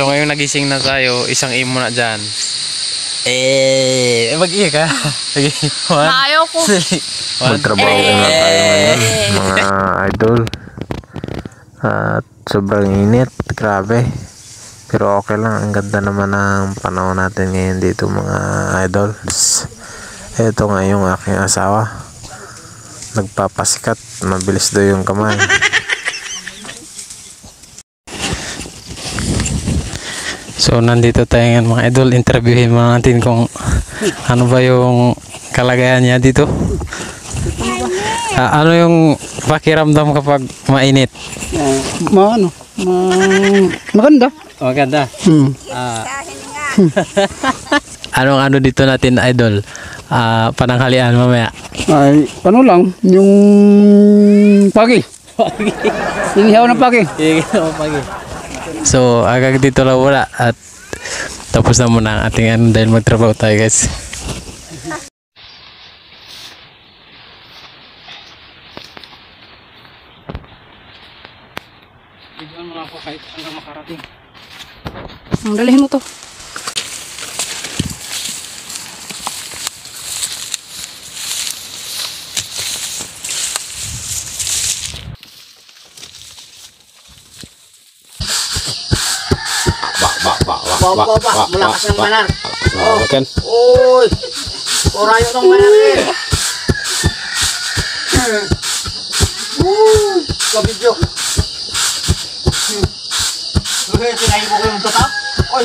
So ngayon nagising na tayo, isang imo na dyan. Mag-iya ka. Sige, Ayaw ko. Magtrabaho na tayo ngayon, mga idol. At sobrang init, grabe. Pero okay lang, ang ganda naman ng panahon natin ngayon dito mga idols. Ito nga yung aking asawa. Nagpapasikat, mabilis daw yung kamay. So nandito tayo ngayon mga idol, interviewin muna natin kung ano ba yung kalagayan niya dito. Ano yung pakiramdam kapag mainit? Maganda. Maganda. Anong ano dito natin idol? Pananghalian mamaya. Ay, ano lang, yung pagi. Inihaw ng pagi. So agad dito lang wala at tapos na muna ang ating ano dahil magtrabaho tayo guys. Bigyan mo lang ako kahit hanggang makarating. Dalihin mo to. Malakas ng manar. Makan. Uy! Orayo ng manar eh. Kabidyo. Tinahin mo ko yung tata? Oy!